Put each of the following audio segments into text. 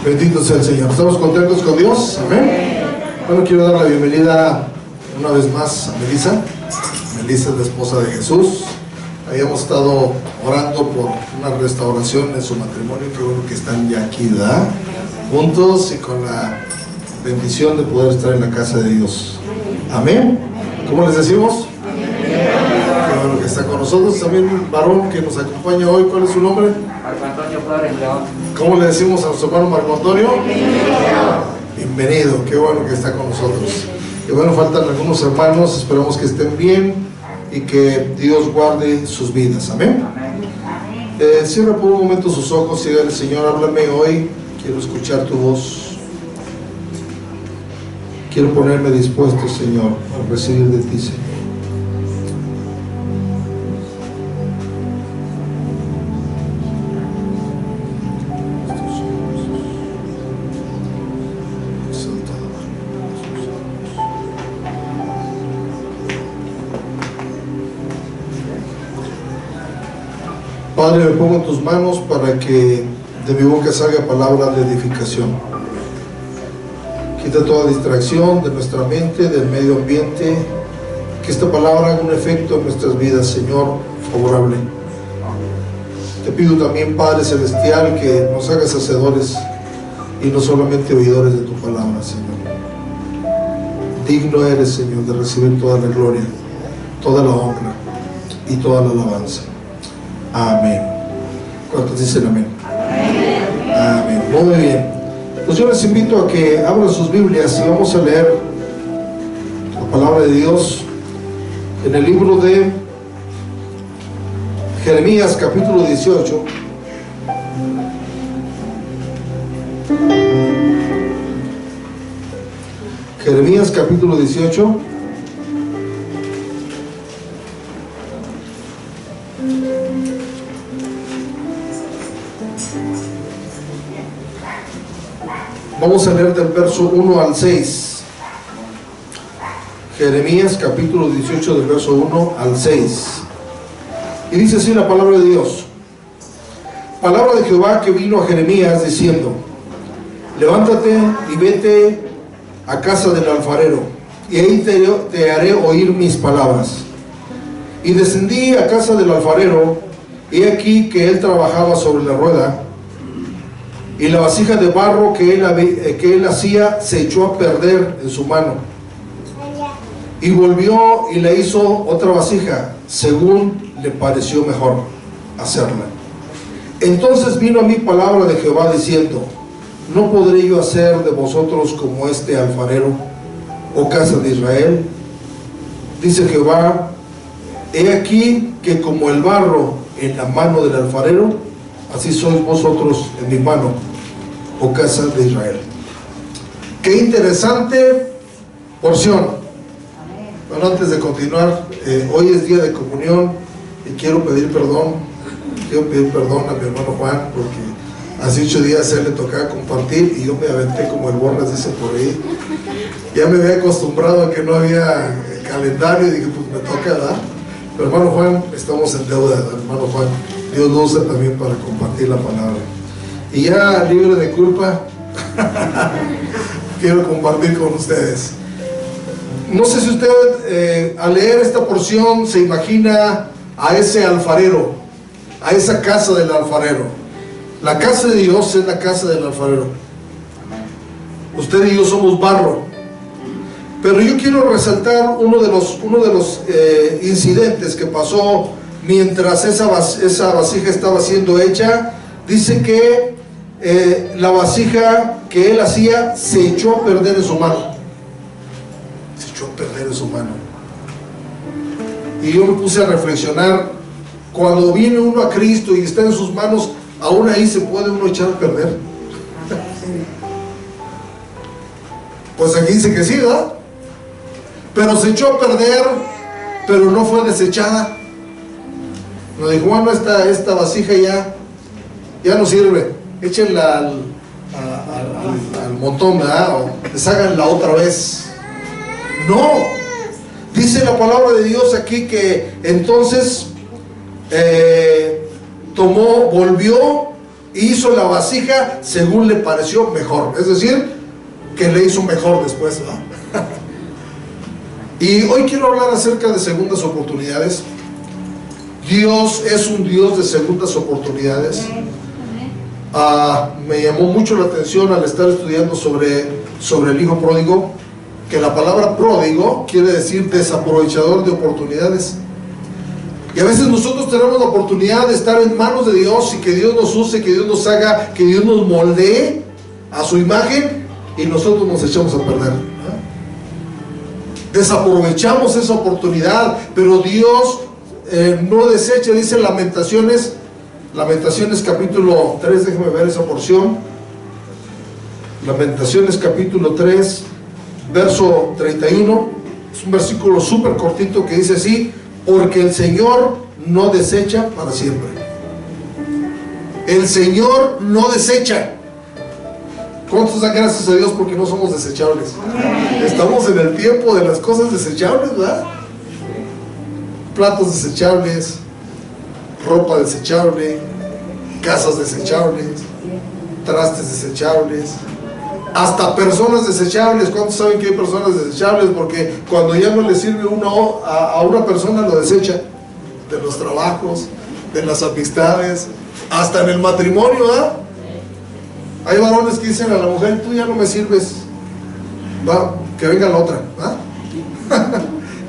Bendito sea el Señor. ¿Estamos contentos con Dios? Amén. Bueno, quiero dar la bienvenida una vez más a Melissa. Melissa es la esposa de Jesús. Habíamos estado orando por una restauración en su matrimonio. Qué bueno que están ya aquí, ¿verdad? Juntos y con la bendición de poder estar en la casa de Dios. Amén. ¿Cómo les decimos? Qué bueno que está con nosotros. También un varón que nos acompaña hoy. ¿Cuál es su nombre? Marco Antonio Flores León. ¿Cómo le decimos a nuestro hermano Marco Antonio? Bienvenido, qué bueno que está con nosotros. Y bueno, faltan algunos hermanos, esperamos que estén bien y que Dios guarde sus vidas. Amén. Cierra por un momento sus ojos y dígale: Señor, háblame hoy, quiero escuchar tu voz. Quiero ponerme dispuesto, Señor, a recibir de ti, Señor. Padre, me pongo en tus manos para que de mi boca salga palabra de edificación. Quita toda distracción de nuestra mente, del medio ambiente. Que esta palabra haga un efecto en nuestras vidas, Señor, favorable. Te pido también, Padre Celestial, que nos hagas hacedores y no solamente oidores de tu palabra, Señor. Digno eres, Señor, de recibir toda la gloria, toda la honra y toda la alabanza. Amén. ¿Cuántos dicen amén? Amén. Muy bien. Pues yo les invito a que abran sus Biblias y vamos a leer la palabra de Dios en el libro de Jeremías, capítulo 18. Jeremías, capítulo 18. Vamos a leer del verso 1 al 6. Jeremías capítulo 18 del verso 1 al 6. Y dice así la palabra de Dios. Palabra de Jehová que vino a Jeremías diciendo: levántate y vete a casa del alfarero, y ahí te haré oír mis palabras. Y descendí a casa del alfarero, y aquí que él trabajaba sobre la rueda, y la vasija de barro que él hacía se echó a perder en su mano. Y volvió y le hizo otra vasija, según le pareció mejor hacerla. Entonces vino a mí palabra de Jehová diciendo: ¿no podré yo hacer de vosotros como este alfarero, oh casa de Israel? Dice Jehová: he aquí que como el barro en la mano del alfarero, así sois vosotros en mi mano, oh casa de Israel. Qué interesante porción. Bueno, antes de continuar, hoy es día de comunión y quiero pedir perdón. Quiero pedir perdón a mi hermano Juan, porque hace 8 días a él le tocaba compartir y yo me aventé como el Borras, dice por ahí. Ya me había acostumbrado a que no había calendario y dije, pues me toca, ¿verdad? Pero hermano Juan, estamos en deuda, hermano Juan. Dios lo usa también para compartir la palabra. Y ya libre de culpa, quiero compartir con ustedes. No sé si usted al leer esta porción se imagina a ese alfarero, a esa casa del alfarero. La casa de Dios es la casa del alfarero. Usted y yo somos barro. Pero yo quiero resaltar uno de los incidentes que pasó mientras esa vasija estaba siendo hecha. Dice que la vasija que él hacía se echó a perder en su mano. Se echó a perder en su mano. Y yo me puse a reflexionar: cuando viene uno a Cristo y está en sus manos, aún ahí se puede uno echar a perder. Pues aquí dice que sí, ¿verdad? Pero se echó a perder, pero no fue desechada. Nos dijo: bueno, esta vasija ya no sirve, échenla al montón, ¿verdad? O desháganla otra vez. No, dice la palabra de Dios aquí que entonces volvió y hizo la vasija según le pareció mejor. Es decir, que le hizo mejor después, ¿no? Y hoy quiero hablar acerca de segundas oportunidades. Dios es un Dios de segundas oportunidades. Me llamó mucho la atención al estar estudiando sobre el hijo pródigo, que la palabra pródigo quiere decir desaprovechador de oportunidades. Y a veces nosotros tenemos la oportunidad de estar en manos de Dios y que Dios nos use, que Dios nos haga, que Dios nos moldee a su imagen, y nosotros nos echamos a perder, ¿eh? Desaprovechamos esa oportunidad, pero Dios no desecha. Dice Lamentaciones capítulo 3, déjeme ver esa porción. Lamentaciones capítulo 3, verso 31. Es un versículo súper cortito que dice así: porque el Señor no desecha para siempre. El Señor no desecha. ¿Cuántos dan gracias a Dios porque no somos desechables? Estamos en el tiempo de las cosas desechables, ¿verdad? Platos desechables, ropa desechable, casas desechables, trastes desechables, hasta personas desechables. ¿Cuántos saben que hay personas desechables? Porque cuando ya no le sirve a una persona, lo desecha. De los trabajos, de las amistades, hasta en el matrimonio, ¿ah? Hay varones que dicen a la mujer: tú ya no me sirves, va, que venga la otra, ¿ah?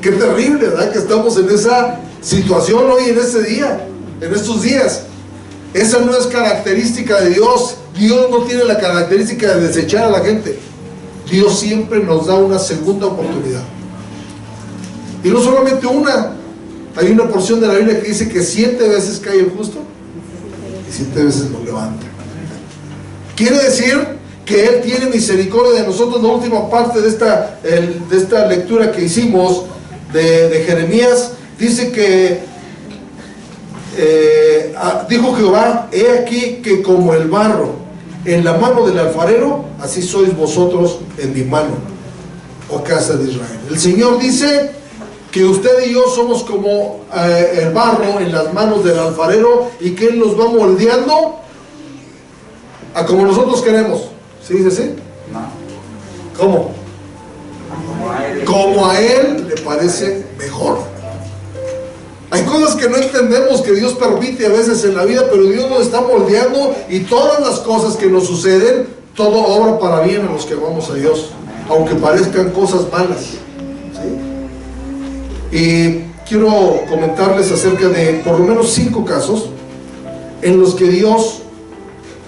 Qué terrible, ¿verdad? Que estamos en esa situación hoy, en este día, en estos días. Esa no es característica de Dios. Dios no tiene la característica de desechar a la gente. Dios siempre nos da una segunda oportunidad. Y no solamente una. Hay una porción de la Biblia que dice que 7 veces cae el justo y 7 veces lo levanta. Quiere decir que Él tiene misericordia de nosotros. La última parte de esta lectura que hicimos de Jeremías dice que dijo Jehová: he aquí que como el barro en la mano del alfarero, así sois vosotros en mi mano, oh casa de Israel. El Señor dice que usted y yo somos como el barro en las manos del alfarero, y que Él nos va moldeando a como nosotros queremos. ¿Sí dice así? No. ¿Cómo? Como a Él le parece mejor. Hay cosas que no entendemos, que Dios permite a veces en la vida, pero Dios nos está moldeando, y todas las cosas que nos suceden, todo obra para bien a los que amamos a Dios, aunque parezcan cosas malas, ¿sí? Y quiero comentarles acerca de por lo menos 5 casos en los que Dios,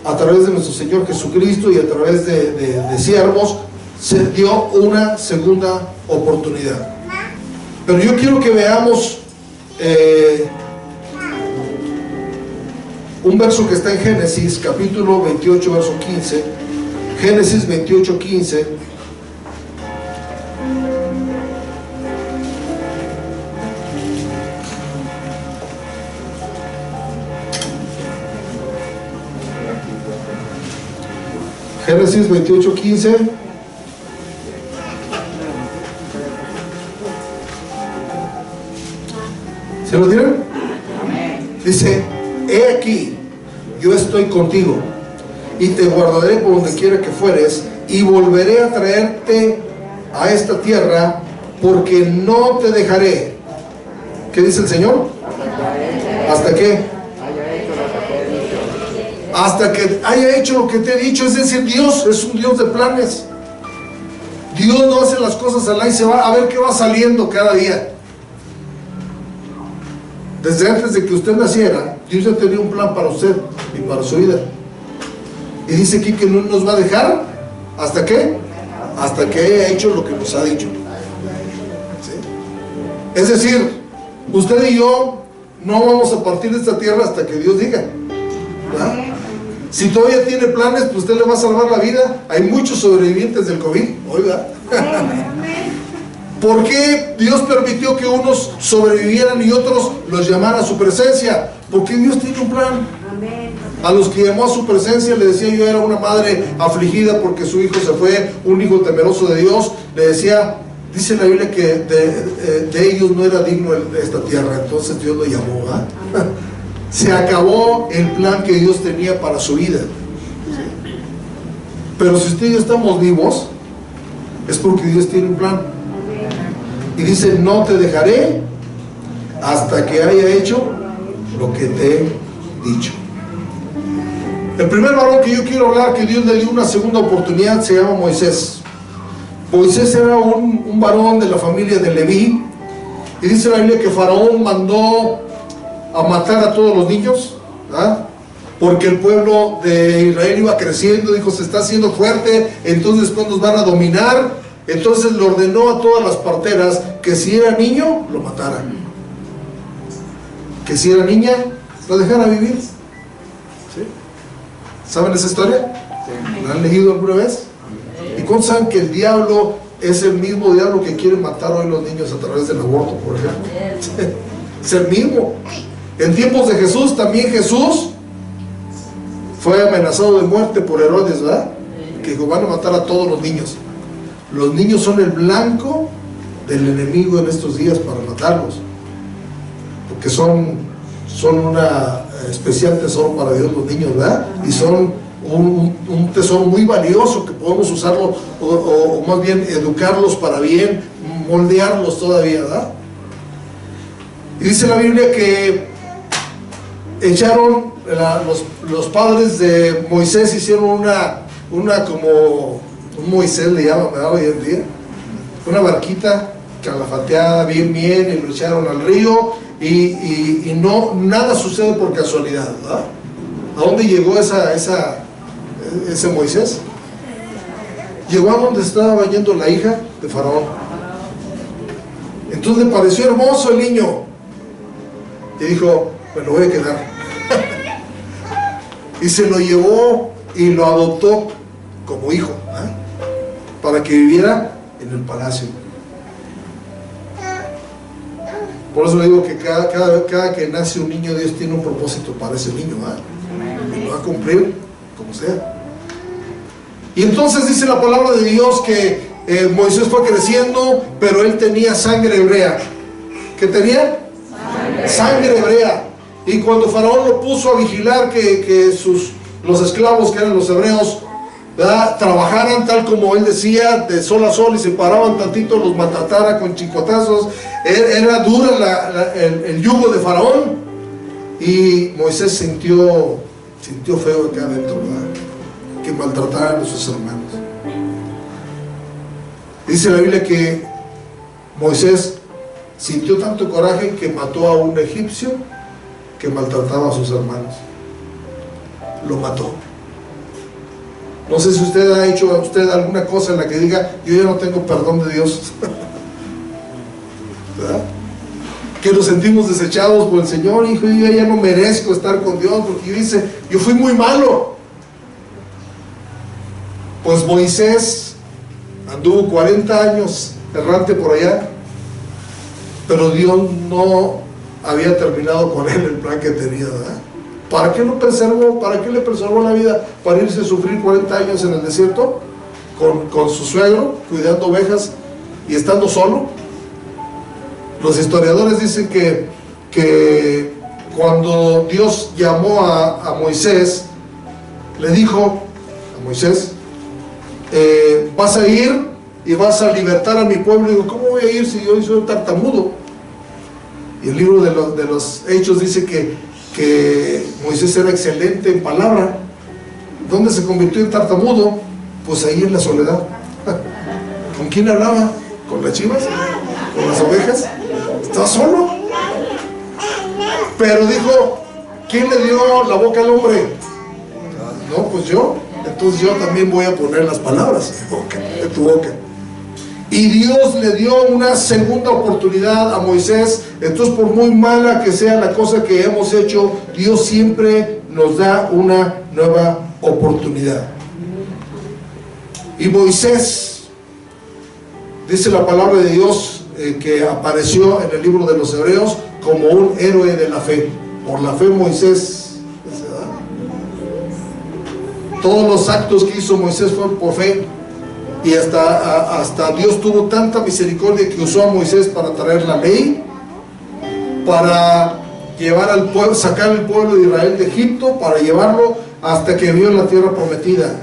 a través de nuestro Señor Jesucristo y a través de siervos, se dio una segunda oportunidad. Pero yo quiero que veamos un verso que está en Génesis capítulo 28, verso 15. Génesis 28, 15. Génesis 28, 15. ¿Se lo tienen? Dice: he aquí, yo estoy contigo, y te guardaré por donde quiera que fueres, y volveré a traerte a esta tierra, porque no te dejaré. ¿Qué dice el Señor? ¿Hasta qué? Hasta que haya hecho lo que te he dicho. Es decir, Dios es un Dios de planes. Dios no hace las cosas al aire, se va a ver qué va saliendo cada día. Desde antes de que usted naciera, Dios ya tenía un plan para usted y para su vida. Y dice aquí que no nos va a dejar ¿hasta qué? Hasta que haya hecho lo que nos ha dicho. ¿Sí? Es decir, usted y yo no vamos a partir de esta tierra hasta que Dios diga, ¿verdad? Si todavía tiene planes, pues usted le va a salvar la vida. Hay muchos sobrevivientes del COVID, oiga. ¿Por qué Dios permitió que unos sobrevivieran y otros los llamara a su presencia? Porque Dios tiene un plan. A los que llamó a su presencia, le decía yo, era una madre afligida porque su hijo se fue, un hijo temeroso de Dios. Le decía, dice la Biblia que de ellos no era digno de esta tierra. Entonces Dios lo llamó, ¿verdad? Se acabó el plan que Dios tenía para su vida. Pero si usted y yo estamos vivos, es porque Dios tiene un plan. Y dice: no te dejaré hasta que haya hecho lo que te he dicho. El primer varón que yo quiero hablar, que Dios le dio una segunda oportunidad, se llama Moisés. Moisés era un varón de la familia de Leví. Y dice la Biblia que Faraón mandó a matar a todos los niños, ¿verdad? Porque el pueblo de Israel iba creciendo. Dijo: se está haciendo fuerte, entonces después nos van a dominar. Entonces le ordenó a todas las parteras que si era niño, lo mataran, que si era niña, lo dejara vivir. ¿Sí? ¿Saben esa historia? ¿La han leído alguna vez? ¿Y cuántos saben que el diablo es el mismo diablo que quiere matar hoy los niños a través del aborto, por ejemplo? Es el mismo. En tiempos de Jesús, también Jesús fue amenazado de muerte por Herodes, ¿verdad? Que dijo: van a matar a todos los niños. Los niños son el blanco del enemigo en estos días para matarlos, porque son una especial tesoro para Dios los niños, ¿verdad? Y son un tesoro muy valioso que podemos usarlo, o más bien educarlos para bien, moldearlos todavía, ¿verdad? Y dice la Biblia que echaron, los padres de Moisés hicieron una como un Moisés le llaman, ¿verdad? Hoy en día, una barquita calafateada bien, y lo echaron al río, y no, nada sucede por casualidad, ¿verdad? ¿A dónde llegó ese Moisés? Llegó a donde estaba bañando la hija de Faraón. Entonces le pareció hermoso el niño y dijo: me lo voy a quedar. Y se lo llevó y lo adoptó como hijo, ¿eh? Para que viviera en el palacio. Por eso le digo que cada que nace un niño, Dios tiene un propósito para ese niño, ¿eh? Y lo va a cumplir como sea. Y entonces dice la palabra de Dios que Moisés fue creciendo, pero él tenía sangre hebrea. ¿Qué tenía? Sangre hebrea. Y cuando Faraón lo puso a vigilar que los esclavos, que eran los hebreos, ¿verdad?, trabajaran tal como él decía, de sol a sol, y se paraban tantito, los maltratara con chicotazos. Era dura el yugo de Faraón, y Moisés sintió feo acá adentro, ¿verdad?, que maltrataran a sus hermanos. Dice la Biblia que Moisés sintió tanto coraje que mató a un egipcio que maltrataba a sus hermanos. Lo mató. No sé si usted ha hecho alguna cosa en la que diga: yo ya no tengo perdón de Dios. ¿Verdad? Que nos sentimos desechados por el Señor. Hijo, yo ya no merezco estar con Dios porque yo fui muy malo. Pues Moisés anduvo 40 años errante por allá, pero Dios no había terminado con él el plan que tenía, ¿verdad? ¿Para qué lo preservó? ¿Para qué le preservó la vida? ¿Para irse a sufrir 40 años en el desierto con su suegro, cuidando ovejas y estando solo? Los historiadores dicen que cuando Dios llamó a Moisés, le dijo a Moisés: vas a ir y vas a libertar a mi pueblo. Y digo: ¿cómo voy a ir si yo soy un tartamudo? Y el libro de los Hechos dice que Moisés era excelente en palabra. ¿Dónde se convirtió en tartamudo? Pues ahí en la soledad. ¿Con quién hablaba? ¿Con las chivas? ¿Con las ovejas? Estaba solo. Pero dijo: ¿quién le dio la boca al hombre? No, pues yo. Entonces yo también voy a poner las palabras de tu boca. Y Dios le dio una segunda oportunidad a Moisés. Entonces, por muy mala que sea la cosa que hemos hecho, Dios siempre nos da una nueva oportunidad. Y Moisés, dice la palabra de Dios, que apareció en el libro de los Hebreos como un héroe de la fe. Por la fe Moisés, ¿verdad?, todos los actos que hizo Moisés fueron por fe. Y hasta Dios tuvo tanta misericordia que usó a Moisés para traer la ley, para llevar al pueblo, sacar al pueblo de Israel de Egipto para llevarlo hasta que vio la tierra prometida.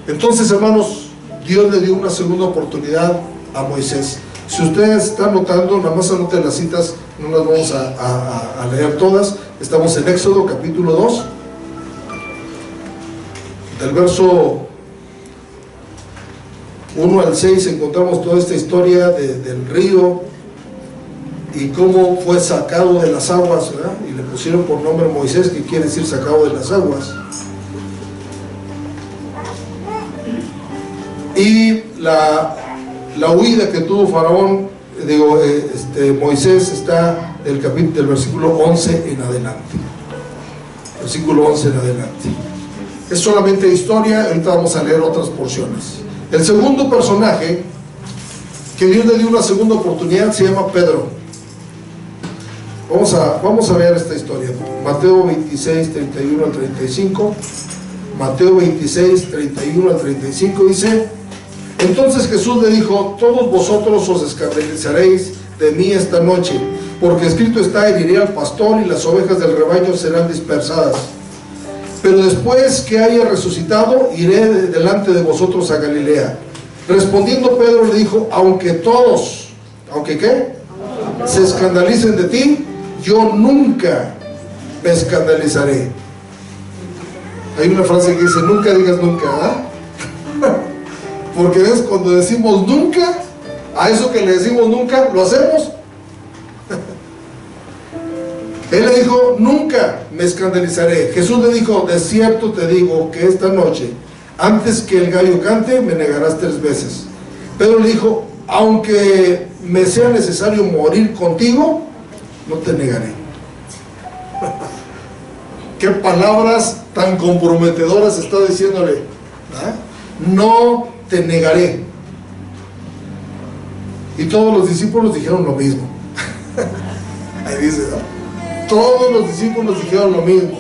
Entonces, hermanos, Dios le dio una segunda oportunidad a Moisés. Si ustedes están notando, nada más anoten las citas, no las vamos a leer todas. Estamos en Éxodo capítulo 2, del verso 1 al 6 encontramos toda esta historia del río y cómo fue sacado de las aguas, ¿verdad? Y le pusieron por nombre Moisés, que quiere decir sacado de las aguas. Y la huida que tuvo Faraón, Moisés, está del versículo 11 en adelante. Versículo 11 en adelante. Es solamente historia, ahorita vamos a leer otras porciones. El segundo personaje que Dios le dio una segunda oportunidad se llama Pedro. Vamos a ver esta historia. Mateo 26, 31 al 35. Mateo 26, 31 al 35 dice: entonces Jesús le dijo: todos vosotros os escandalizaréis de mí esta noche, porque escrito está: heriré al pastor y las ovejas del rebaño serán dispersadas. Pero después que haya resucitado, iré delante de vosotros a Galilea. Respondiendo Pedro le dijo: aunque todos, ¿aunque qué? Se escandalicen de ti, yo nunca me escandalizaré. Hay una frase que dice: nunca digas nunca, ¿verdad? Porque ves, cuando decimos nunca, a eso que le decimos nunca, lo hacemos. Él le dijo: nunca me escandalizaré. Jesús le dijo: de cierto te digo que esta noche, antes que el gallo cante, me negarás 3 veces. Pedro le dijo: aunque me sea necesario morir contigo, no te negaré. Qué palabras tan comprometedoras está diciéndole, ¿verdad? No te negaré. Y todos los discípulos dijeron lo mismo. Ahí dice, ¿no? Todos los discípulos dijeron lo mismo.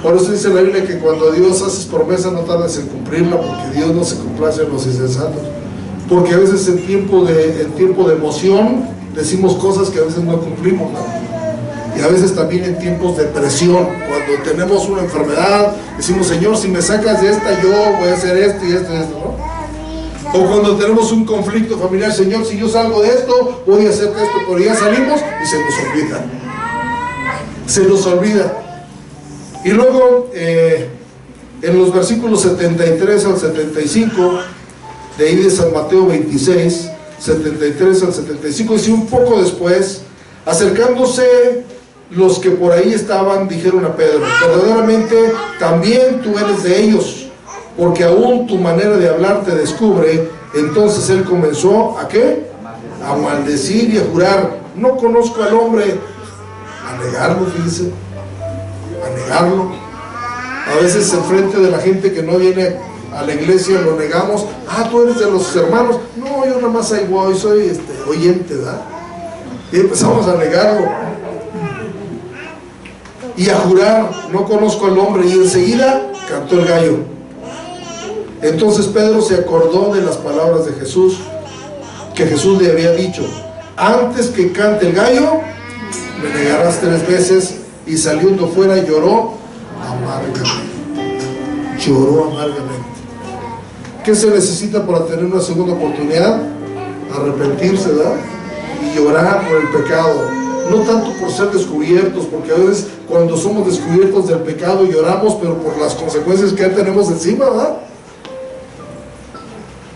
Por eso dice la Biblia que cuando a Dios haces promesa no tardes en cumplirla, porque Dios no se complace en los insensatos. Porque a veces en tiempo de emoción decimos cosas que a veces no cumplimos, ¿no? Y a veces también en tiempos de presión, cuando tenemos una enfermedad, decimos: Señor, si me sacas de esta, yo voy a hacer esto y esto y esto, ¿no? O cuando tenemos un conflicto familiar: Señor, si yo salgo de esto, voy a hacer esto, pero ya salimos y se nos olvida. Se nos olvida. Y luego, en los versículos 73 al 75, de ahí de San Mateo 26, 73 al 75, dice: un poco después, acercándose los que por ahí estaban, dijeron a Pedro: verdaderamente también tú eres de ellos, porque aún tu manera de hablar te descubre. Entonces él comenzó ¿a qué? A maldecir y a jurar: no conozco al hombre. A negarlo, fíjense, a negarlo. A veces enfrente de la gente que no viene a la iglesia lo negamos: tú eres de los hermanos. No, yo nada más ahí voy, soy oyente, ¿verdad? Y empezamos a negarlo y a jurar: no conozco al hombre. Y enseguida cantó el gallo. Entonces Pedro se acordó de las palabras de Jesús, que Jesús le había dicho: antes que cante el gallo, me negarás 3 veces. Y saliendo fuera lloró amargamente. Lloró amargamente. ¿Qué se necesita para tener una segunda oportunidad? Arrepentirse, ¿verdad? Y llorar por el pecado. No tanto por ser descubiertos, porque a veces cuando somos descubiertos del pecado lloramos, pero por las consecuencias que tenemos encima, ¿verdad?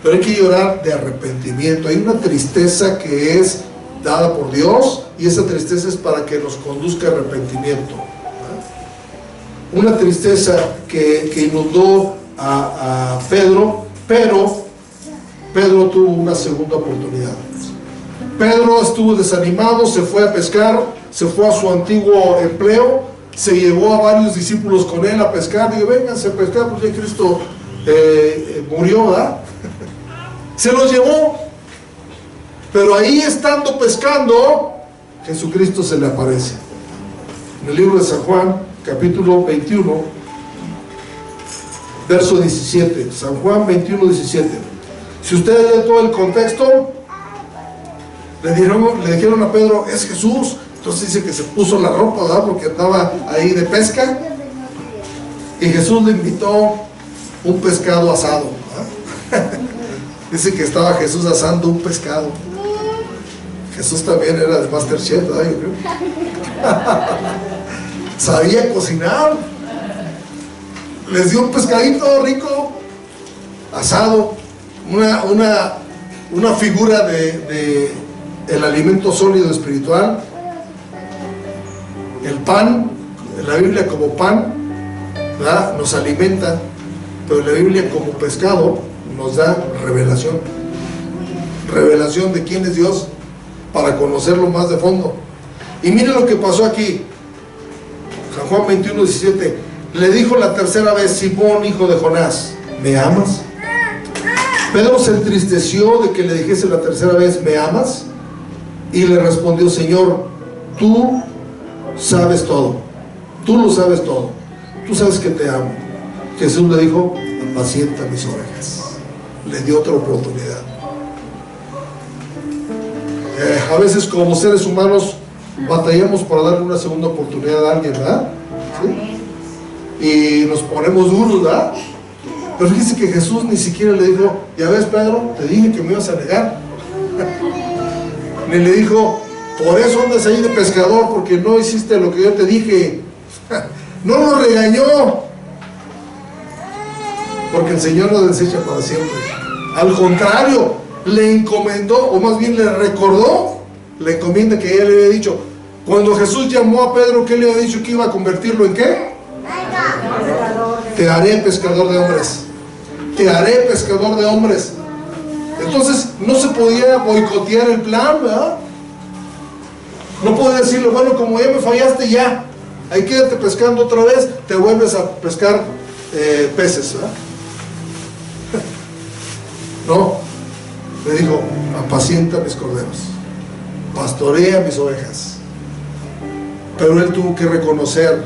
Pero hay que llorar de arrepentimiento. Hay una tristeza que es dada por Dios, y esa tristeza es para que nos conduzca a arrepentimiento. Una tristeza que inundó a Pedro, pero Pedro tuvo una segunda oportunidad. Pedro estuvo desanimado, se fue a pescar, se fue a su antiguo empleo, se llevó a varios discípulos con él a pescar. Digo: vénganse a pescar, porque Cristo murió, ¿verdad? Se los llevó, pero ahí, estando pescando, Jesucristo se le aparece. En el libro de San Juan, capítulo 21, verso 17. San Juan 21, 17. Si ustedes leen todo el contexto, Le dijeron a Pedro, es Jesús. Entonces dice que se puso la ropa, ¿verdad? Porque andaba ahí de pesca. Y Jesús le invitó un pescado asado, ¿verdad? Dice que estaba Jesús asando un pescado. Jesús también era de MasterChef, ¿verdad? Yo creo. Sabía cocinar. Les dio un pescadito rico, asado, una figura de el alimento sólido espiritual. El pan, en la Biblia como pan, ¿verdad?, nos alimenta, pero en la Biblia como pescado nos da revelación. Revelación de quién es Dios, para conocerlo más de fondo. Y mire lo que pasó aquí. San Juan 21:17. Le dijo la tercera vez: Simón, hijo de Jonás, ¿me amas? Pedro se entristeció de que le dijese la tercera vez: ¿me amas? Y le respondió: Señor, tú sabes todo, tú lo sabes todo, tú sabes que te amo. Jesús le dijo: apacienta mis ovejas. Le dio otra oportunidad. A veces como seres humanos batallamos para darle una segunda oportunidad a alguien, ¿verdad? ¿Sí? Y nos ponemos duros, ¿verdad? Pero fíjese que Jesús ni siquiera le dijo: ya ves, Pedro, te dije que me ibas a negar. Ni le dijo: por eso andas ahí de pescador, porque no hiciste lo que yo te dije. No lo regañó, porque el Señor no desecha para siempre. Al contrario, le encomendó, o más bien le recordó la encomienda que ella le había dicho. Cuando Jesús llamó a Pedro, ¿qué le había dicho? Que iba a convertirlo en ¿qué? Te haré pescador de hombres. Te haré pescador de hombres. Entonces no se podía boicotear el plan, ¿verdad? No podía decirle: bueno, como ya me fallaste, ya, ahí quédate pescando otra vez, te vuelves a pescar peces, ¿verdad? No, le dijo: apacienta mis corderos, pastorea mis ovejas. Pero él tuvo que reconocer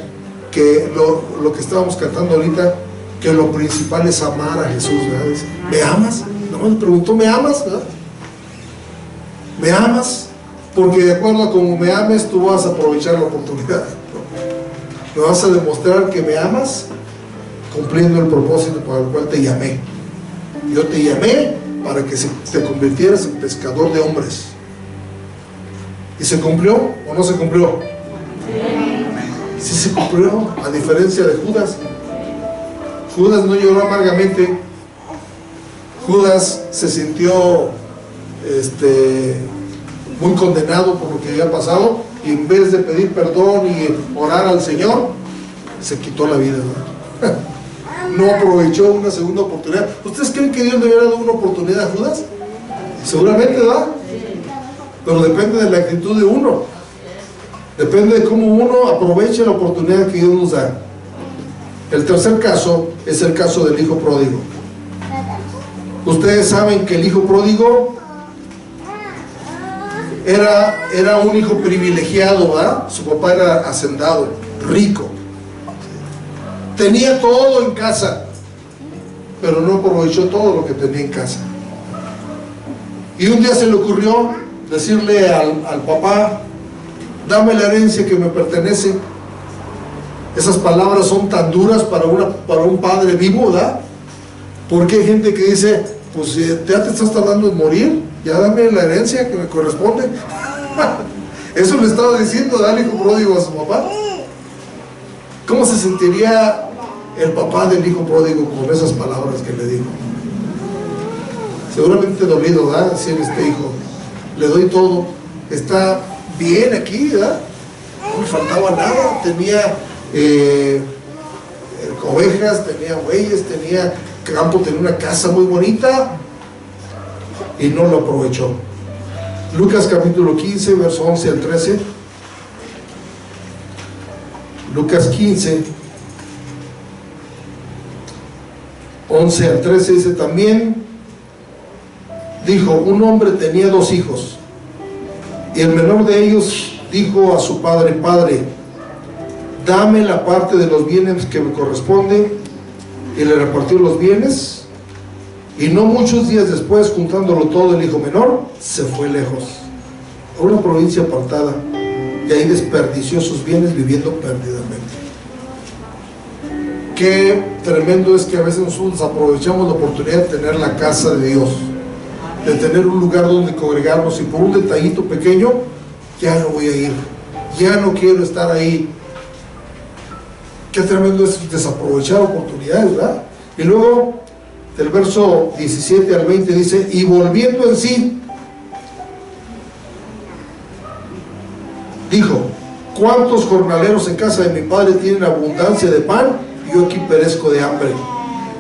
que lo que estábamos cantando ahorita, que lo principal es amar a Jesús, ¿verdad? Dice: ¿me amas? No, le preguntó: ¿me amas? ¿Verdad? ¿Me amas? Porque de acuerdo a como me ames, tú vas a aprovechar la oportunidad, ¿no? Me vas a demostrar que me amas cumpliendo el propósito para el cual te llamé. Yo te llamé para que te convirtieras en pescador de hombres. ¿Y se cumplió o no se cumplió? Sí se cumplió, a diferencia de Judas. Judas no lloró amargamente. Judas se sintió muy condenado por lo que había pasado, y en vez de pedir perdón y orar al Señor, se quitó la vida, ¿no? No aprovechó una segunda oportunidad. ¿Ustedes creen que Dios le hubiera dado una oportunidad a Judas? Seguramente, ¿verdad? Pero depende de la actitud de uno. Depende de cómo uno aproveche la oportunidad que Dios nos da. El tercer caso es el caso del hijo pródigo. Ustedes saben que el hijo pródigo era un hijo privilegiado, ¿verdad? Su papá era hacendado, rico. Tenía todo en casa, pero no aprovechó todo lo que tenía en casa. Y un día se le ocurrió decirle al papá: dame la herencia que me pertenece. Esas palabras son tan duras para un padre vivo, ¿verdad? Porque hay gente que dice: pues ya te estás tardando en morir, ya dame la herencia que me corresponde. Eso le estaba diciendo el hijo pródigo a su papá. ¿Cómo se sentiría el papá del hijo pródigo con esas palabras que le dijo? Seguramente dolido, ¿verdad? Decir: este hijo, le doy todo, está bien aquí, ¿verdad? No le faltaba nada, tenía ovejas, tenía bueyes, tenía campo, tenía una casa muy bonita, y no lo aprovechó. Lucas capítulo 15, verso 11 al 13. Lucas 15, 11 al 13 dice: también dijo: un hombre tenía 2 hijos, y el menor de ellos dijo a su padre: Padre, dame la parte de los bienes que me corresponde. Y le repartió los bienes. Y no muchos días después, juntándolo todo, el hijo menor se fue lejos a una provincia apartada, y ahí desperdició sus bienes viviendo perdidamente. Qué tremendo es que a veces nosotros aprovechamos la oportunidad de tener la casa de Dios, de tener un lugar donde congregarnos, y por un detallito pequeño ya no voy a ir, ya no quiero estar ahí. Qué tremendo es desaprovechar oportunidades, ¿verdad? Y luego del verso 17 al 20 dice: y volviendo en sí, dijo: ¿cuántos jornaleros en casa de mi padre tienen abundancia de pan? Yo aquí perezco de hambre.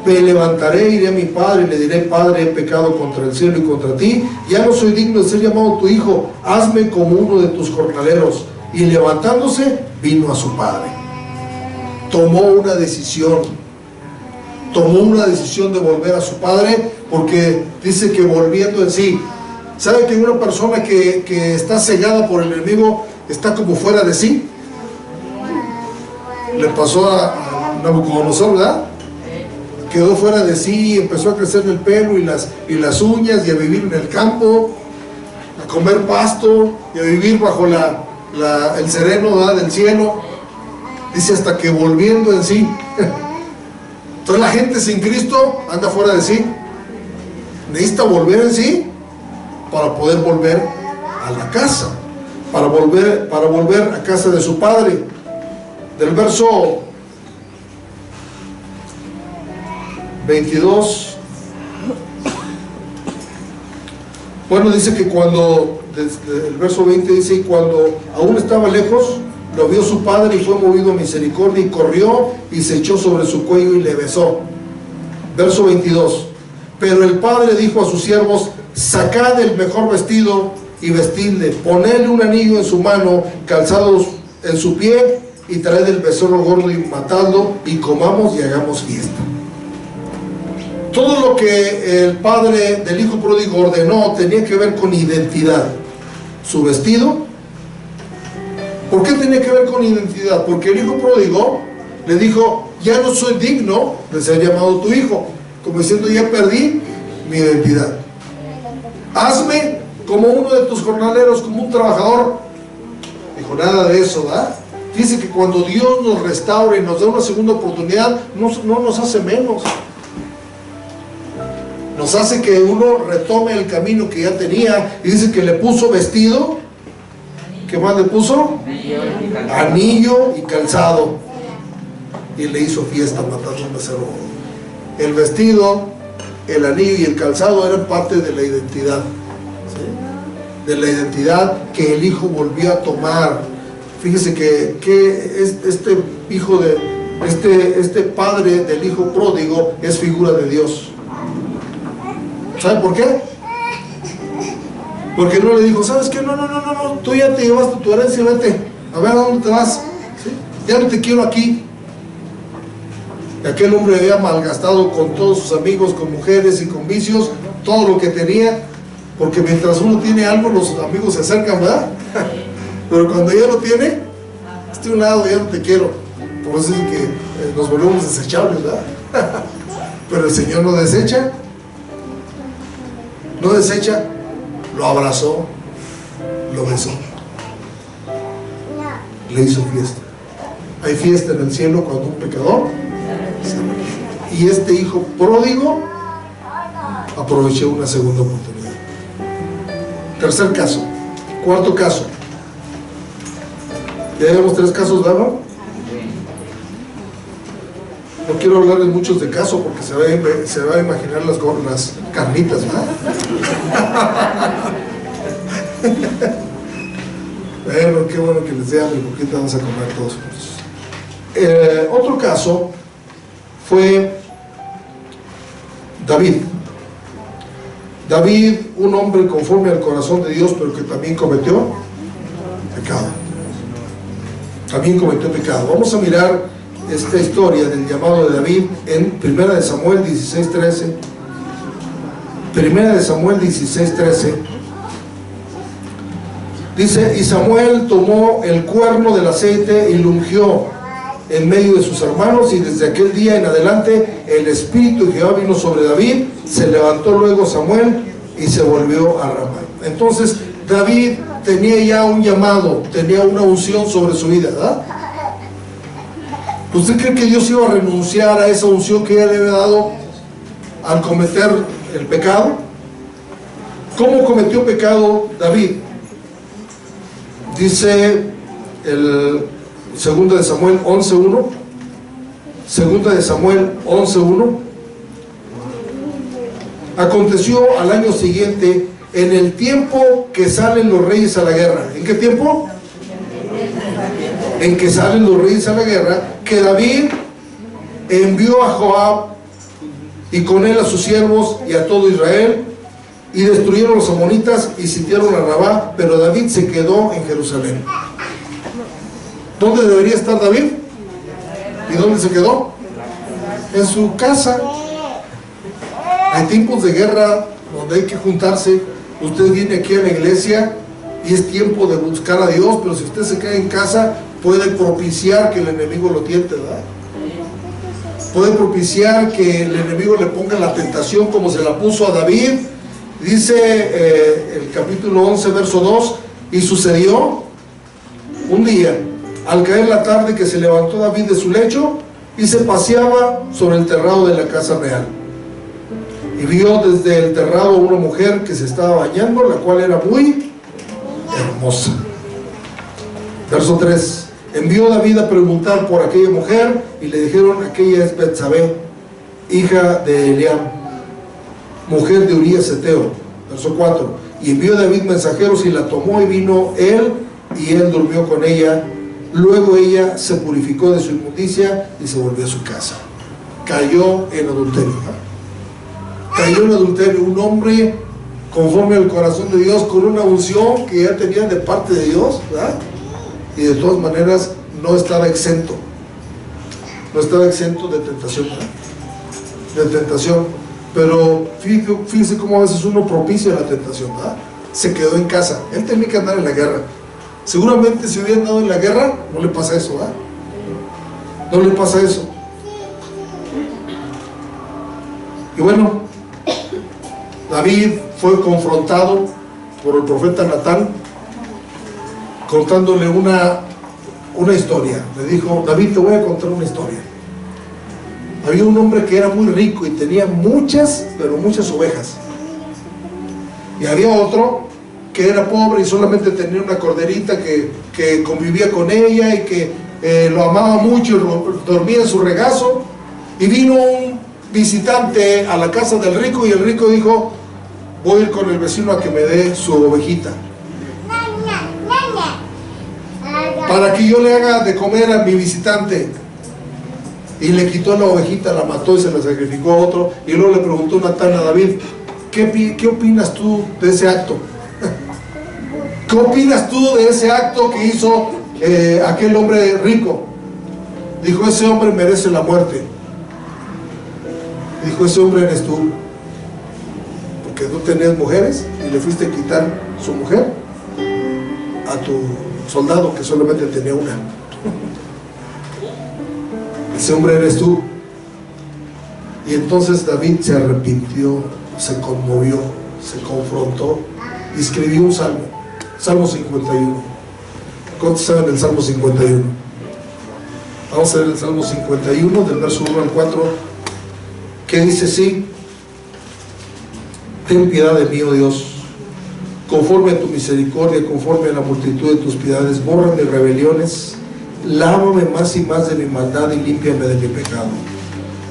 Me levantaré, iré a mi padre y le diré: Padre, he pecado contra el cielo y contra ti, ya no soy digno de ser llamado tu hijo, hazme como uno de tus jornaleros. Y levantándose, vino a su padre. Tomó una decisión de volver a su padre, porque dice que volviendo en sí. ¿Sabe que una persona que está cegada por el enemigo está como fuera de sí? Le pasó a Nabucodonosor, ¿verdad? Quedó fuera de sí, empezó a crecer el pelo y las uñas, y a vivir en el campo, a comer pasto y a vivir bajo el sereno, ¿verdad?, del cielo. Dice, hasta que volviendo en sí. Entonces la gente sin Cristo anda fuera de sí. Necesita volver en sí para poder volver a la casa, para volver a casa de su padre. Del verso 22, bueno, dice que cuando, desde el verso 20 dice: y cuando aún estaba lejos, lo vio su padre y fue movido a misericordia, y corrió y se echó sobre su cuello y le besó. Verso 22, pero el padre dijo a sus siervos: sacad el mejor vestido y vestidle, ponedle un anillo en su mano, calzados en su pie, y traed el becerro gordo y matadlo, y comamos y hagamos fiesta. Todo lo que el padre del hijo pródigo ordenó tenía que ver con identidad. Su vestido. ¿Por qué tenía que ver con identidad? Porque el hijo pródigo le dijo: ya no soy digno de ser llamado tu hijo, como diciendo, ya perdí mi identidad. Hazme como uno de tus jornaleros, como un trabajador. Dijo, nada de eso, ¿verdad? Dice que cuando Dios nos restaura y nos da una segunda oportunidad, no nos hace menos. Nos hace que uno retome el camino que ya tenía. Y dice que le puso vestido. ¿Qué más le puso? Anillo y calzado. Y le hizo fiesta matando un becerro. El vestido, el anillo y el calzado eran parte de la identidad, ¿sí? De la identidad que el hijo volvió a tomar. Fíjese que este hijo de este padre del hijo pródigo es figura de Dios. ¿Sabe por qué? Porque no le dijo: ¿sabes qué? No, tú ya te llevaste tu herencia, vete, a ver a dónde te vas, ¿sí? Ya no te quiero aquí. Y aquel hombre había malgastado con todos sus amigos, con mujeres y con vicios, todo lo que tenía, porque mientras uno tiene algo, los amigos se acercan, ¿verdad? Pero cuando ya lo tiene, a un lado, ya no te quiero. Por eso es que nos volvemos desechables, ¿verdad? Pero el Señor no desecha. No desecha, lo abrazó, lo besó, le hizo fiesta. Hay fiesta en el cielo cuando un pecador se arrepiente. Y este hijo pródigo aprovechó una segunda oportunidad. Tercer caso. Cuarto caso. Ya llevamos 3 casos, ¿verdad? No quiero hablarles muchos de caso porque se va a imaginar las carnitas, ¿verdad? Bueno, qué bueno que les dé hambre, porque ahorita vamos a comer todos juntos. Otro caso fue David. David, un hombre conforme al corazón de Dios, pero que también cometió pecado. Vamos a mirar esta historia del llamado de David en 1 de Samuel 16:13. 1 de Samuel 16:13 dice: y Samuel tomó el cuerno del aceite y lo ungió en medio de sus hermanos, y desde aquel día en adelante el espíritu de Jehová vino sobre David. Se levantó luego Samuel y se volvió a Ramá. Entonces David tenía ya un llamado, tenía una unción sobre su vida, ¿verdad? ¿Usted cree que Dios iba a renunciar a esa unción que ya le había dado al cometer el pecado? ¿Cómo cometió pecado David? Dice el 2 de Samuel 11:1. 2 de Samuel 11:1. Aconteció al año siguiente, en el tiempo que salen los reyes a la guerra. ¿En qué tiempo? En que salen los reyes a la guerra, que David envió a Joab y con él a sus siervos y a todo Israel, y destruyeron los amonitas y sitiaron a Rabá, pero David se quedó en Jerusalén. ¿Dónde debería estar David? ¿Y dónde se quedó? En su casa. Hay tiempos de guerra donde hay que juntarse. Usted viene aquí a la iglesia y es tiempo de buscar a Dios, pero si usted se queda en casa, puede propiciar que el enemigo lo tiente, ¿verdad? Puede propiciar que el enemigo le ponga la tentación como se la puso a David. Dice el capítulo 11, verso 2, y sucedió un día, al caer la tarde, que se levantó David de su lecho y se paseaba sobre el terrado de la casa real. Y vio desde el terrado una mujer que se estaba bañando, la cual era muy hermosa. Verso 3. Envió David a preguntar por aquella mujer, y le dijeron: aquella es Betsabé, hija de Eliam, mujer de Urías Heteo. Verso 4. Y envió David mensajeros, y la tomó, y vino él, y él durmió con ella. Luego ella se purificó de su inmundicia y se volvió a su casa. Cayó en adulterio, ¿no? Cayó en adulterio, un hombre conforme al corazón de Dios, con una unción que ya tenía de parte de Dios, ¿verdad? Y de todas maneras no estaba exento. No estaba exento de tentación, ¿verdad? De tentación. Pero fíjese cómo a veces uno propicia la tentación, ¿verdad? Se quedó en casa. Él tenía que andar en la guerra. Seguramente si hubiera andado en la guerra, no le pasa eso, ¿verdad? No le pasa eso. Y bueno, David fue confrontado por el profeta Natán, contándole una historia. Le dijo: David, te voy a contar una historia. Había un hombre que era muy rico y tenía muchas, pero muchas ovejas. Y había otro que era pobre y solamente tenía una corderita que convivía con ella y que lo amaba mucho y dormía en su regazo. Y vino un visitante a la casa del rico, y el rico dijo: voy a ir con el vecino a que me dé su ovejita, para que yo le haga de comer a mi visitante. Y le quitó la ovejita, la mató y se la sacrificó a otro. Y luego le preguntó Natán a David: ¿qué opinas tú de ese acto? ¿Qué opinas tú de ese acto que hizo aquel hombre rico? Dijo: ese hombre merece la muerte. Dijo: ese hombre eres tú, porque tú tenías mujeres y le fuiste a quitar su mujer a tu soldado que solamente tenía una. Ese hombre eres tú. Y entonces David se arrepintió, se conmovió, se confrontó y escribió un salmo, Salmo 51. ¿Cuántos saben el Salmo 51? Vamos a ver el Salmo 51 del verso 1 al 4, que dice así: ten piedad de mí, oh Dios, conforme a tu misericordia, conforme a la multitud de tus piedades, borra mis rebeliones, lávame más y más de mi maldad y límpiame de mi pecado,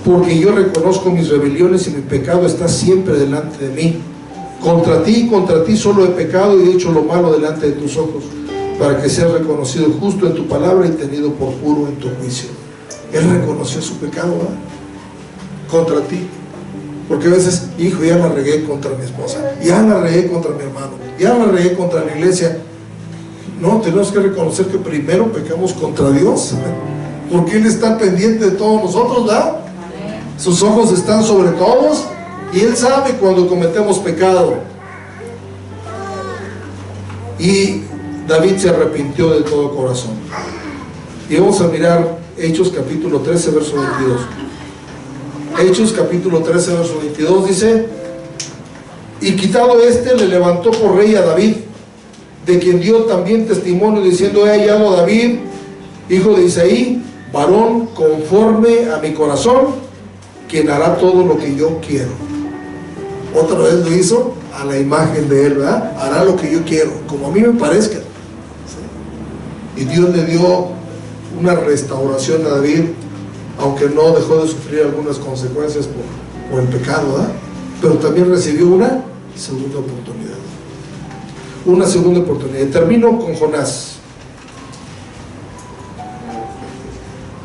porque yo reconozco mis rebeliones y mi pecado está siempre delante de mí. Contra ti solo he pecado y he hecho lo malo delante de tus ojos, para que seas reconocido justo en tu palabra y tenido por puro en tu juicio. Él reconoció su pecado, ¿verdad? Contra ti. Porque a veces: hijo, ya la regué contra mi esposa, ya la regué contra mi hermano, ya la regué contra la iglesia. No, tenemos que reconocer que primero pecamos contra Dios, porque Él está pendiente de todos nosotros, ¿verdad? Sus ojos están sobre todos y Él sabe cuando cometemos pecado. Y David se arrepintió de todo corazón. Y vamos a mirar Hechos capítulo 13, verso 22. Hechos capítulo 13, verso 22 dice: y quitado le levantó por rey a David, de quien dio también testimonio diciendo: he hallado a David, hijo de Isaí, varón conforme a mi corazón, quien hará todo lo que yo quiero. Otra vez lo hizo a la imagen de él, ¿verdad? Hará lo que yo quiero, como a mí me parezca. ¿Sí? Y Dios le dio una restauración a David, aunque no dejó de sufrir algunas consecuencias por el pecado, ¿verdad? Pero también recibió una segunda oportunidad. Una segunda oportunidad. Y termino con Jonás.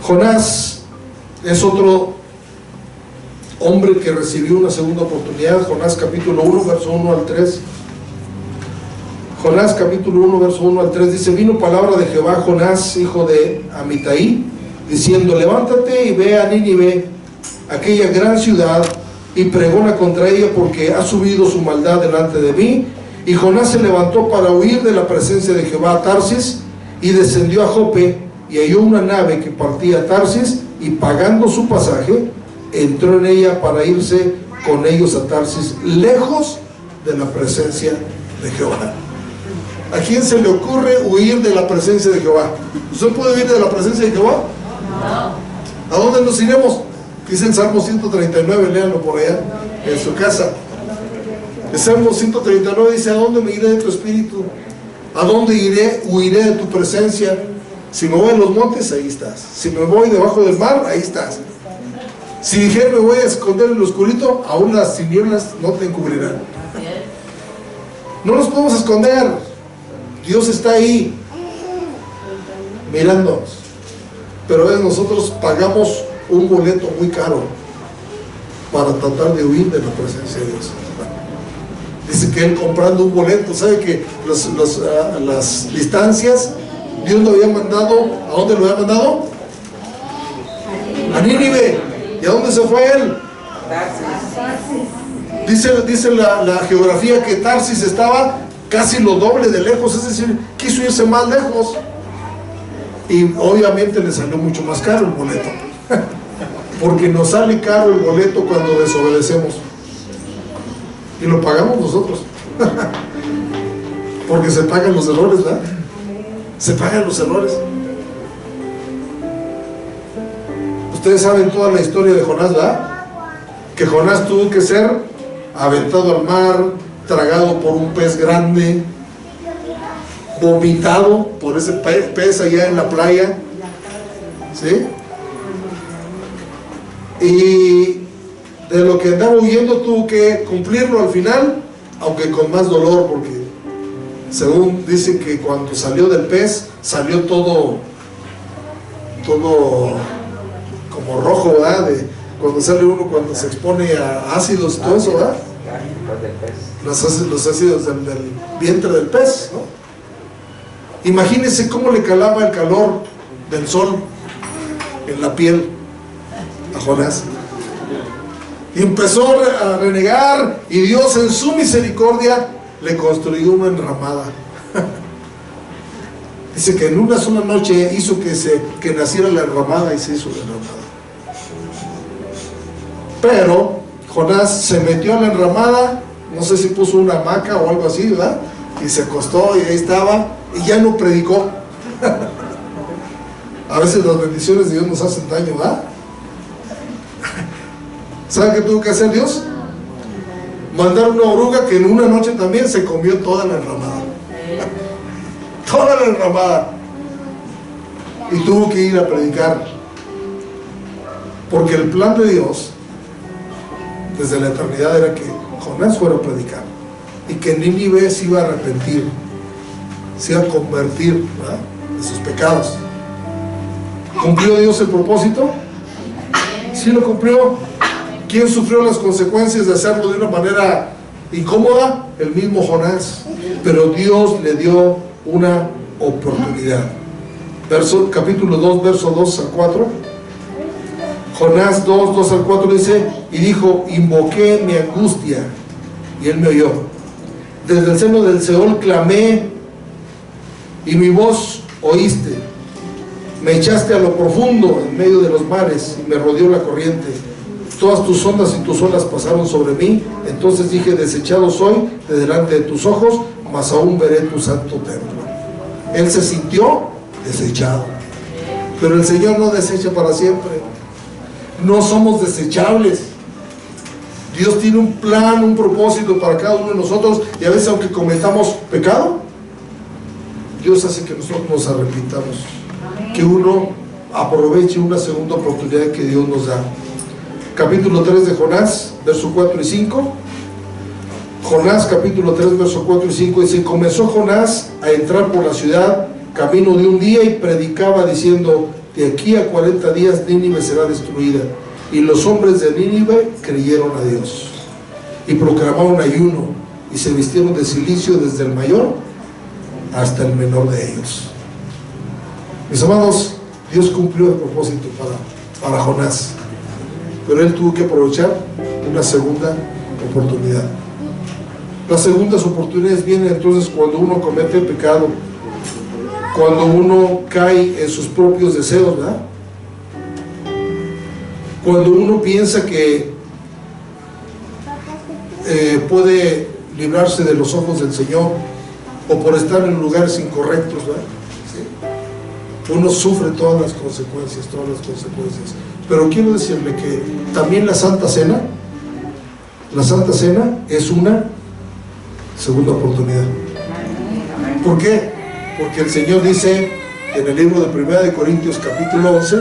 Jonás es otro hombre que recibió una segunda oportunidad. Jonás capítulo 1, verso 1 al 3. Jonás capítulo 1, verso 1 al 3 dice: vino palabra de Jehová a Jonás, hijo de Amitai, diciendo: levántate y ve a Nínive, aquella gran ciudad, y pregona contra ella, porque ha subido su maldad delante de mí. Y Jonás se levantó para huir de la presencia de Jehová a Tarsis, y descendió a Jope, y halló una nave que partía a Tarsis, y pagando su pasaje, entró en ella para irse con ellos a Tarsis, lejos de la presencia de Jehová. ¿A quién se le ocurre huir de la presencia de Jehová? ¿Usted puede huir de la presencia de Jehová? No. ¿A dónde nos iremos? Dice el Salmo 139, léanlo por allá, en su casa. El Salmo 139 dice: ¿a dónde me iré de tu espíritu? ¿A dónde iré? Huiré de tu presencia. Si me voy a los montes, ahí estás. Si me voy debajo del mar, ahí estás. Si dijera me voy a esconder en lo oscurito, aún las tinieblas no te encubrirán. No nos podemos esconder. Dios está ahí mirándonos. Pero nosotros pagamos un boleto muy caro para tratar de huir de la presencia de Dios. Dice que él, comprando un boleto, sabe que las distancias, Dios lo había mandado. ¿A dónde lo había mandado? A Nínive. ¿Y a dónde se fue él? Dice la geografía que Tarsis estaba casi lo doble de lejos, es decir, quiso irse más lejos. Y obviamente le salió mucho más caro el boleto. Porque nos sale caro el boleto cuando desobedecemos. Y lo pagamos nosotros. Porque se pagan los errores, ¿verdad? Se pagan los errores. Ustedes saben toda la historia de Jonás, ¿verdad? Que Jonás tuvo que ser aventado al mar, tragado por un pez grande, vomitado por ese pez allá en la playa, ¿sí? Y de lo que andaba huyendo tuvo que cumplirlo al final, aunque con más dolor, porque según dicen que cuando salió del pez salió todo como rojo, ¿verdad? Cuando sale uno, cuando se expone a ácidos y todo eso, ¿verdad? Los ácidos del vientre del pez, ¿no? Imagínense cómo le calaba el calor del sol en la piel a Jonás. Y empezó a renegar, y Dios en su misericordia le construyó una enramada. Dice que en una sola noche hizo que naciera la enramada, y se hizo la enramada. Pero Jonás se metió a la enramada, no sé si puso una hamaca o algo así, ¿verdad? Y se acostó, y ahí estaba, y ya no predicó. A veces las bendiciones de Dios nos hacen daño, ¿verdad? ¿Saben qué tuvo que hacer Dios? Mandar una oruga que en una noche también se comió toda la enramada. Toda la enramada. Y tuvo que ir a predicar. Porque el plan de Dios desde la eternidad era que Jonás fuera a predicar, y que Nínive se iba a arrepentir, se iba a convertir, ¿verdad?, de sus pecados. ¿Cumplió Dios el propósito? Sí lo cumplió. ¿Quién sufrió las consecuencias de hacerlo de una manera incómoda? El mismo Jonás. Pero Dios le dio una oportunidad. Capítulo 2, verso 2 al 4. Jonás 2, 2 al 4 dice: y dijo, invoqué mi angustia, y él me oyó. Desde el seno del Seol clamé, y mi voz oíste. Me echaste a lo profundo, en medio de los mares, y me rodeó la corriente. Todas tus ondas y tus olas pasaron sobre mí. Entonces dije, desechado soy de delante de tus ojos, mas aún veré tu santo templo. Él se sintió desechado, pero el Señor no desecha para siempre. No somos desechables. Dios tiene un plan, un propósito para cada uno de nosotros, y a veces, aunque cometamos pecado, Dios hace que nosotros nos arrepintamos, que uno aproveche una segunda oportunidad que Dios nos da. Capítulo 3 de Jonás, versos 4 y 5. Jonás capítulo 3, versos 4 y 5 dice: comenzó Jonás a entrar por la ciudad camino de un día y predicaba diciendo: de aquí a 40 días Nínive será destruida. Y los hombres de Nínive creyeron a Dios y proclamaron ayuno y se vistieron de cilicio desde el mayor hasta el menor de ellos. Mis amados, Dios cumplió el propósito para Jonás, pero él tuvo que aprovechar una segunda oportunidad. Las segundas oportunidades vienen entonces cuando uno comete pecado, cuando uno cae en sus propios deseos, ¿verdad? Cuando uno piensa que puede librarse de los ojos del Señor, o por estar en lugares incorrectos, ¿verdad? ¿Sí? Uno sufre todas las consecuencias. Pero quiero decirle que también la Santa Cena es una segunda oportunidad. ¿Por qué? Porque el Señor dice en el libro de Primera de Corintios capítulo 11,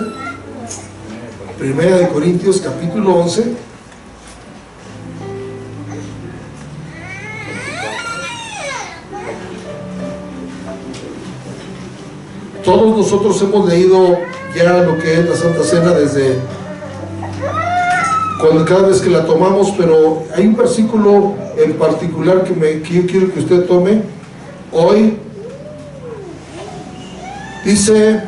todos nosotros hemos leído ya lo que es la Santa Cena desde cada vez que la tomamos, pero hay un versículo en particular que yo quiero que usted tome hoy. Dice: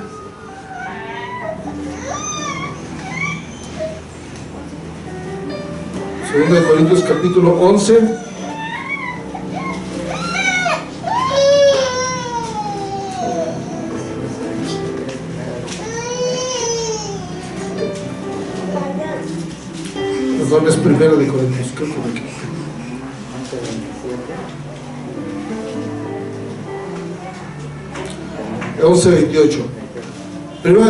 Segunda de Corintios capítulo 11, perdón, es Primera de Corintios, creo que aquí. 11:28. Primera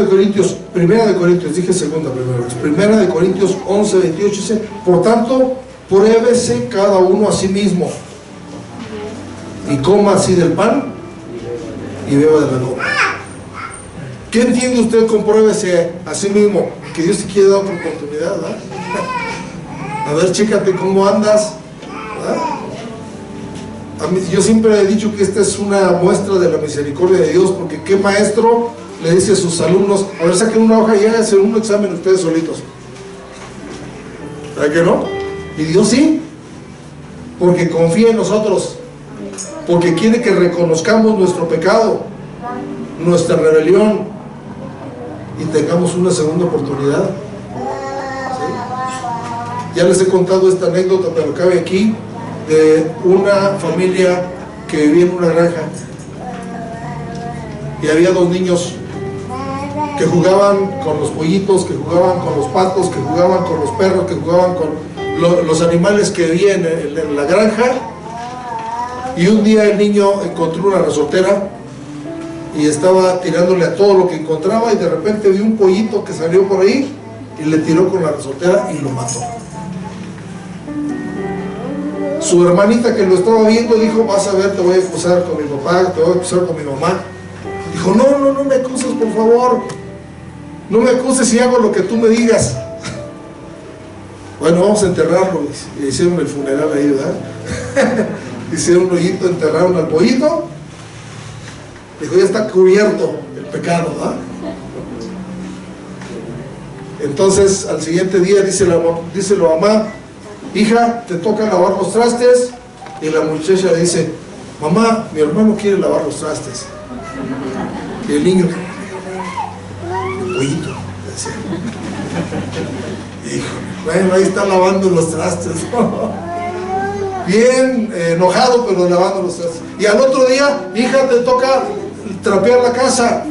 de Corintios, dije segunda primero. Primera de Corintios 11:28 dice: por tanto, pruébese cada uno a sí mismo, y coma así del pan y beba de la copa. ¿Qué entiende usted con pruébese a sí mismo? Que Dios te quiere dar otra oportunidad, ¿verdad? A ver, chécate cómo andas, ¿verdad? Yo siempre he dicho que esta es una muestra de la misericordia de Dios, porque ¿qué maestro le dice a sus alumnos: a ver, saquen una hoja y háganse un examen ustedes solitos? ¿Verdad que no? Y Dios sí, porque confía en nosotros, porque quiere que reconozcamos nuestro pecado, nuestra rebelión, y tengamos una segunda oportunidad. ¿Sí? Ya les he contado esta anécdota, pero cabe aquí, de una familia que vivía en una granja y había dos niños que jugaban con los pollitos, que jugaban con los patos, que jugaban con los perros, que jugaban con los animales que vivían en la granja. Y un día el niño encontró una resortera y estaba tirándole a todo lo que encontraba, y de repente vio un pollito que salió por ahí y le tiró con la resortera y lo mató. Su hermanita, que lo estaba viendo, dijo: vas a ver, te voy a acusar con mi papá, te voy a acusar con mi mamá. Dijo: no me acuses, por favor, no me acuses si hago lo que tú me digas. Bueno, vamos a enterrarlo. Y hicieron el funeral ahí, ¿verdad? Hicieron un hoyito, enterraron al pollito. Dijo: ya está cubierto el pecado, ¿verdad? Entonces al siguiente día dice la mamá: hija, te toca lavar los trastes. Y la muchacha le dice: mamá, mi hermano quiere lavar los trastes. Y el niño: el pollito, decía. Híjole, bueno, ahí está lavando los trastes. Bien enojado, pero lavando los trastes. Y al otro día: hija, te toca trapear la casa.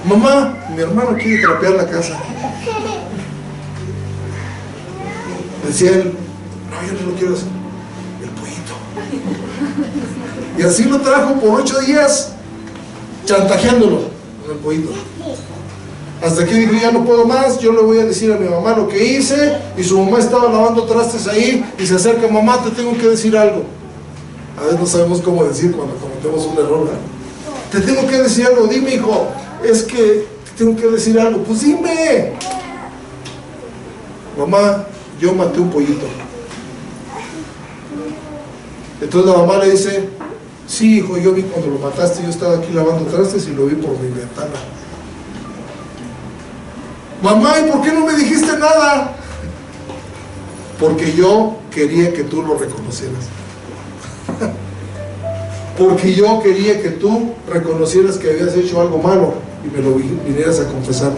Mamá, mi hermano quiere trapear la casa. Decía él: no, yo no lo quiero hacer. El pollito. Y así lo trajo por 8 días, chantajeándolo con el pollito. Hasta que dijo, ya no puedo más, yo le voy a decir a mi mamá lo que hice. Y su mamá estaba lavando trastes ahí y se acerca, mamá, te tengo que decir algo. A veces no sabemos cómo decir cuando cometemos un error, ¿verdad? Te tengo que decir algo, dime, hijo, es que te tengo que decir algo. Pues dime. Mamá, yo maté un pollito. Entonces la mamá le dice, sí, hijo, yo vi cuando lo mataste, yo estaba aquí lavando trastes y lo vi por mi ventana. Mamá, ¿y por qué no me dijiste nada? Porque yo quería que tú lo reconocieras. Porque yo quería que tú reconocieras que habías hecho algo malo y me lo vinieras a confesar.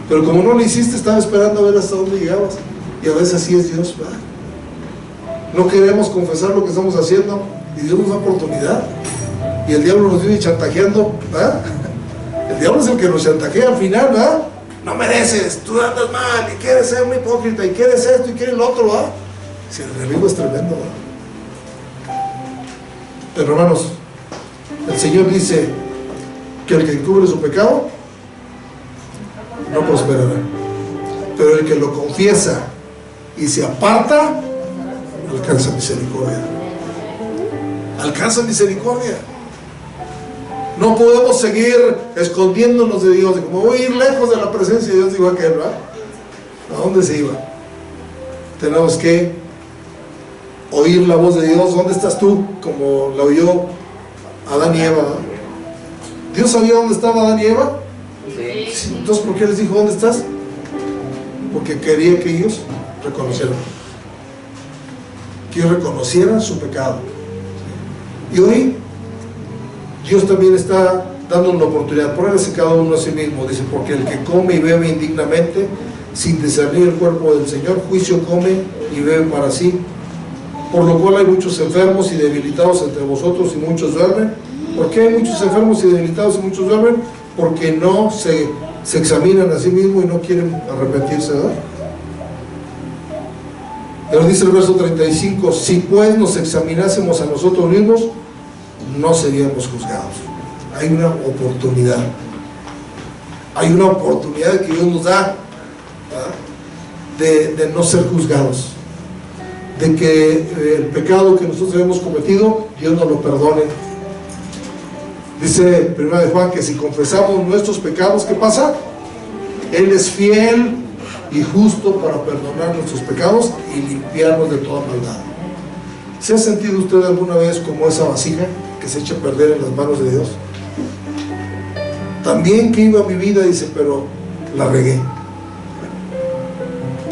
Pero como no lo hiciste, estaba esperando a ver hasta dónde llegabas. Y a veces así es Dios, ¿verdad? No queremos confesar lo que estamos haciendo y Dios nos da oportunidad. Y el diablo nos viene chantajeando, ¿verdad? El diablo es el que nos chantajea al final, ¿verdad? No mereces, tú andas mal y quieres ser un hipócrita y quieres esto y quieres lo otro, ¿verdad? Si el enemigo es tremendo, ¿verdad? Pero hermanos, el Señor dice que el que encubre su pecado no prosperará, pero el que lo confiesa y se aparta alcanza misericordia. Alcanza misericordia. No podemos seguir escondiéndonos de Dios, de como voy a ir lejos de la presencia de Dios, digo aquel, ¿verdad? ¿A dónde se iba? Tenemos que oír la voz de Dios. ¿Dónde estás tú? Como la oyó Adán y Eva, ¿verdad? ¿Dios sabía dónde estaba Adán y Eva? Sí. Entonces, ¿por qué les dijo dónde estás? Porque quería que ellos reconocieran, que ellos reconocieran su pecado. Y hoy Dios también está dando una oportunidad. Pruébese cada uno a sí mismo. Dice, porque el que come y bebe indignamente, sin discernir el cuerpo del Señor, juicio come y bebe para sí. Por lo cual hay muchos enfermos y debilitados entre vosotros y muchos duermen. ¿Por qué hay muchos enfermos y debilitados y muchos duermen? Porque no se examinan a sí mismos y no quieren arrepentirse, ¿verdad? Pero dice el verso 35, si pues nos examinásemos a nosotros mismos, no seríamos juzgados. Hay una oportunidad. Hay una oportunidad que Dios nos da, ¿verdad? De no ser juzgados. De que el pecado que nosotros hemos cometido, Dios nos lo perdone. Dice 1 de Juan que si confesamos nuestros pecados, ¿qué pasa? Él es fiel y justo para perdonar nuestros pecados y limpiarnos de toda maldad. ¿Se ha sentido usted alguna vez como esa vasija que se echa a perder en las manos de Dios? También que iba mi vida, dice, pero la regué.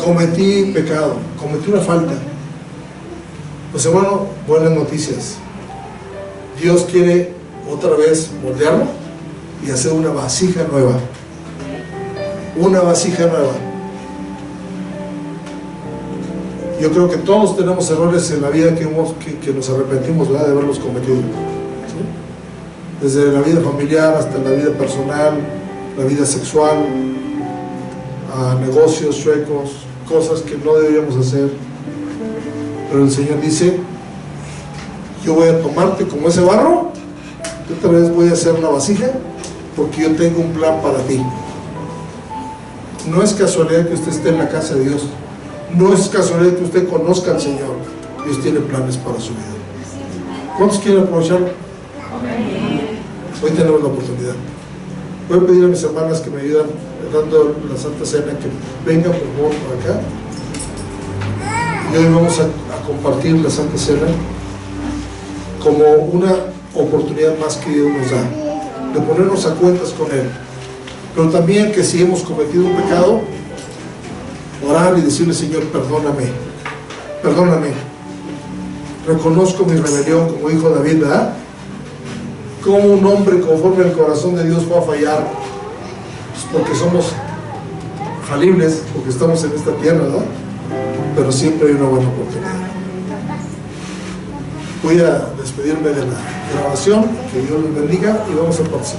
Cometí pecado, cometí una falta. Pues hermano, buenas noticias. Dios quiere otra vez moldearlo y hacer una vasija nueva. Una vasija nueva. Yo creo que todos tenemos errores en la vida que nos arrepentimos, ¿verdad?, de haberlos cometido. ¿Sí? Desde la vida familiar hasta la vida personal, la vida sexual, a negocios chuecos, cosas que no deberíamos hacer. Pero el Señor dice, yo voy a tomarte como ese barro, yo otra vez voy a hacer una vasija, porque yo tengo un plan para ti. No es casualidad que usted esté en la casa de Dios. No es casualidad que usted conozca al Señor. Dios tiene planes para su vida. ¿Cuántos quieren aprovecharlo? Hoy tenemos la oportunidad. Voy a pedir a mis hermanas que me ayuden dando la Santa Cena, que vengan por favor por acá. Y hoy vamos a compartir la Santa Cena como una oportunidad más que Dios nos da, de ponernos a cuentas con Él. Pero también que si hemos cometido un pecado, orar y decirle, Señor, perdóname, perdóname. Reconozco mi rebelión, como dijo David, ¿verdad? Como un hombre conforme al corazón de Dios va a fallar, pues porque somos falibles, porque estamos en esta tierra, ¿verdad? Pero siempre hay una buena oportunidad. Voy a despedirme de la grabación, que Dios les bendiga y vamos a participar.